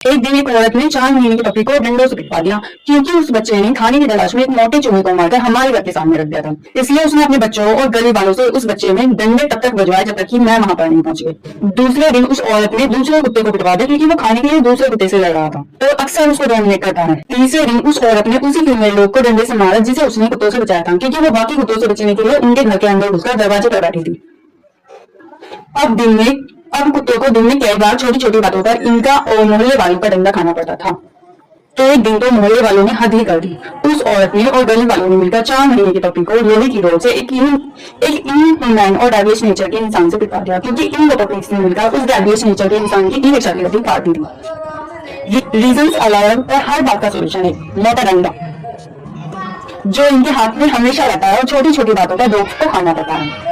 एक दिन एक औरत ने 4 महीने की पपी को डंडों से पिटवा दिया क्योंकि उस बच्चे ने खाने की तलाश में एक मोटे चूहे को मारकर हमारे घर के सामने रख दिया था। इसलिए उसने अपने बच्चों और गली वालों से उस बच्चे में डंडे तब तक बजवाए जब तक कि मैं वहां पर नहीं पहुंच गई। दूसरे दिन उस औरत ने दूसरे कुत्ते को पिटवा दिया क्योंकि वो खाने के लिए दूसरे कुत्ते से लड़ रहा था, तो अक्सर उसको डोमिनेट करता है। तीसरे दिन उस औरत ने उसी फीमेल लोग को डंडे से मारा जिसे उसने कुत्तों से बचाया था, क्योंकि वो बाकी कुत्तों से बचने के लिए उनके घर के अंदर घुसकर दरवाजे पर बैठी थी। अब कुत्तों को दिन में कई बार छोटी छोटी बातों पर इनका और मोहल्ले वालों का डंडा खाना पड़ता था। तो एक दिन तो मोहल्ले वालों ने हद ही कर दी। उस औरत ने और गली वालों ने मिलकर 4 महीने की पपी को लोहे की रोड से एक इनह्यूमन और डेवियस नेचर के इंसान से पिटवा दिया, क्योंकि इन दो पपीज ने मिलकर उस डेवियस नेचर के इंसान की इच्छा की हड्डी काट दी थी। रीजंस अलग पर हर बात का सोल्यूशन है मोटा डंडा, जो इनके हाथ में हमेशा रहता है और छोटी छोटी बातों पर दोस्त को खाना पड़ता है।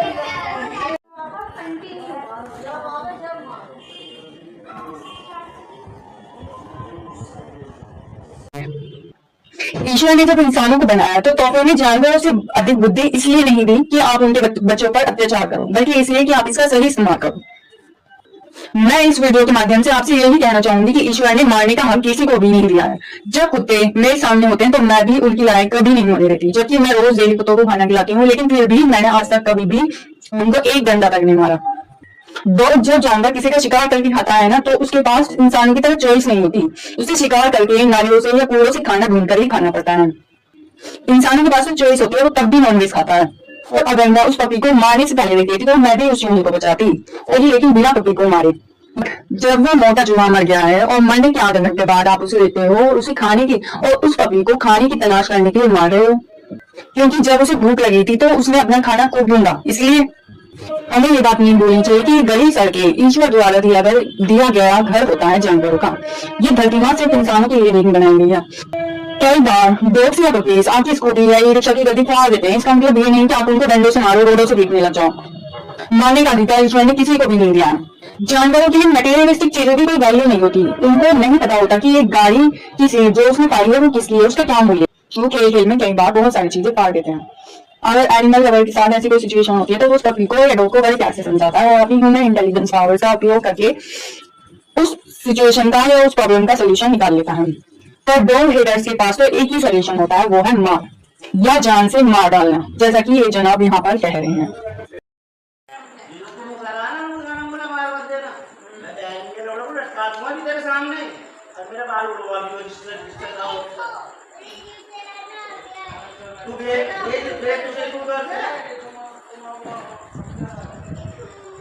ईश्वर ने जब इंसानों को बनाया तो तोहफे में जानवरों से अधिक बुद्धि इसलिए नहीं दी कि आप उनके बच्चों पर अत्याचार करो, बल्कि इसलिए कि आप इसका सही इस्तेमाल करो। मैं इस वीडियो के माध्यम से आपसे यही कहना चाहूंगी कि ईश्वर ने मारने का हक किसी को भी नहीं दिया है। जब कुत्ते मेरे सामने होते हैं तो मैं भी उनकी लड़ाई कभी नहीं होने देती, जबकि मैं रोज डेली कुत्तों को खाना खिलाती हूँ, लेकिन फिर भी मैंने आज तक कभी भी उनको एक डंडा तक नहीं मारा। जब जानवर किसी का शिकार करके खाता है ना, तो उसके पास इंसान की तरह चॉइस नहीं होती। उसे शिकार करके नालियों से या कूड़ों से खाना ढूंढ कर ही खाना पड़ता है। इंसानों के पास चॉइस होती है, वो तब भी नॉनवेज खाता है। और अगर मैं उस पपी को मारने से पहले देख लेती तो मैं भी उस चूहे को बचाती, और लेकिन बिना पपी को मारे। जब वो मोटा चूहा मर गया है और मरने के आधे घंटे बाद आप उसे देते हो और उसे खाने की और उस पपी को खाने की तलाश करने के लिए मार रहे हो, क्योंकि जब उसे भूख लगी थी तो उसने अपना खाना खूब ढूंढा। इसलिए हमें ये बात नहीं बोलनी चाहिए कि गली सड़कें ईश्वर द्वारा दिया गया घर होता है जानवरों का। ये धरती माँ सिर्फ इंसानों के लिए नहीं बनाई गई है। कई बार डॉग्स या पपीज आपकी स्कूटी या ई रिक्शा की गति फाड़ देते हैं। इसका मतलब ये नहीं कि आप उनको डंडों से मारो, रोडों से पीटने लग जाओ। मारने का अधिकार ईश्वर ने किसी को भी नहीं दिया है। जानवरों के लिए मटेरियलिस्टिक चीजों की कोई वैल्यू नहीं होती। उनको नहीं पता होता कि एक गाड़ी की जो उसने पाई है वो किसकी है, उसका क्या मूल्य। वो खेल में कई बार बहुत सारी चीजें फाड़ देते हैं। अगर एनिमल लवर के साथ ऐसी कोई सिचुएशन होती है तो वो उस पपी को या डॉग को बड़े प्यार से समझाता है और अपनी ह्यूमन इंटेलिजेंस पावर का उपयोग करके उस सिचुएशन का या उस प्रॉब्लम का सोल्यूशन निकाल लेता है। तो डॉग हेटर्स के पास तो एक ही सोल्यूशन होता है, वो है मार या जान से मार डालना, जैसा कि ये जनाब यहाँ पर कह रहे हैं। तू ब्रेक तुझे तू कर दे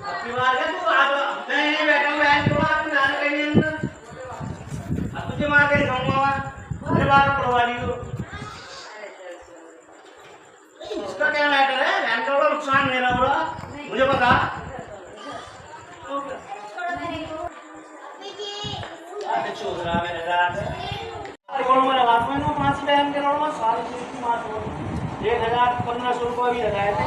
अपनी मार के तू आप मैं नहीं बैठा हूं, मैं तो आप जाने के लिए अंदर अब तुझे मार के जाऊंगा मैं। अरे बात पड़वा ली हो, उसका क्या मैटर है? वैन का बड़ा नुकसान मेरा बड़ा मुझे बता। अरे चोद रहा मेरे रात रोड में लगा मैं ना 5 बहन के रोड में साल की मार 1,000-1,500 रुपये भी लगाए थे।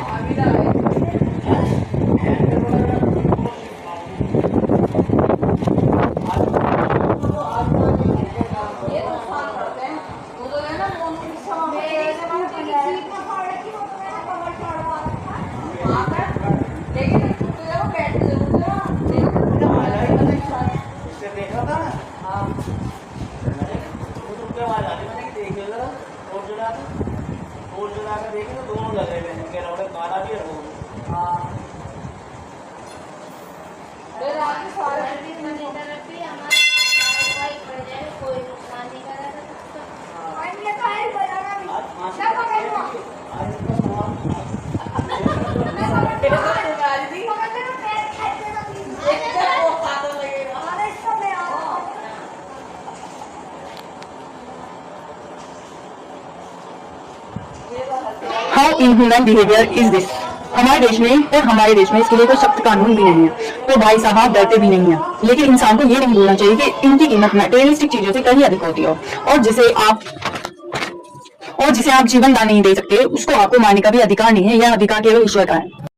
और जो जाकर देखे तो दोनों लगे हुए हैं, इनके रोडे काला भी है वो। हाँ अरे रात में सारे मंदिर तरफ भी हमारे भाई पड़ जाए कोई नुकसान नहीं करेगा तो हां ये तो है बजाना भी सब पकड़ो आज तो मैं गाड़ी दी पकड़ के पैर खेलते ना प्लीज एक वो हाथों लगेगा अरे इसको मैं आओ। How inhuman behaviour is this. हमारे देश में और हमारे देश में इसके लिए कोई सख्त कानून भी नहीं है, तो भाई साहब डरते भी नहीं है। लेकिन इंसान को ये नहीं भूलना चाहिए कि इनकी कीमत मटेरियलिस्टिक चीजों से कहीं अधिक होती हो, और जिसे आप जीवन दान नहीं दे सकते उसको आपको मारने का भी अधिकार नहीं है। यह अधिकार केवल ईश्वर का है।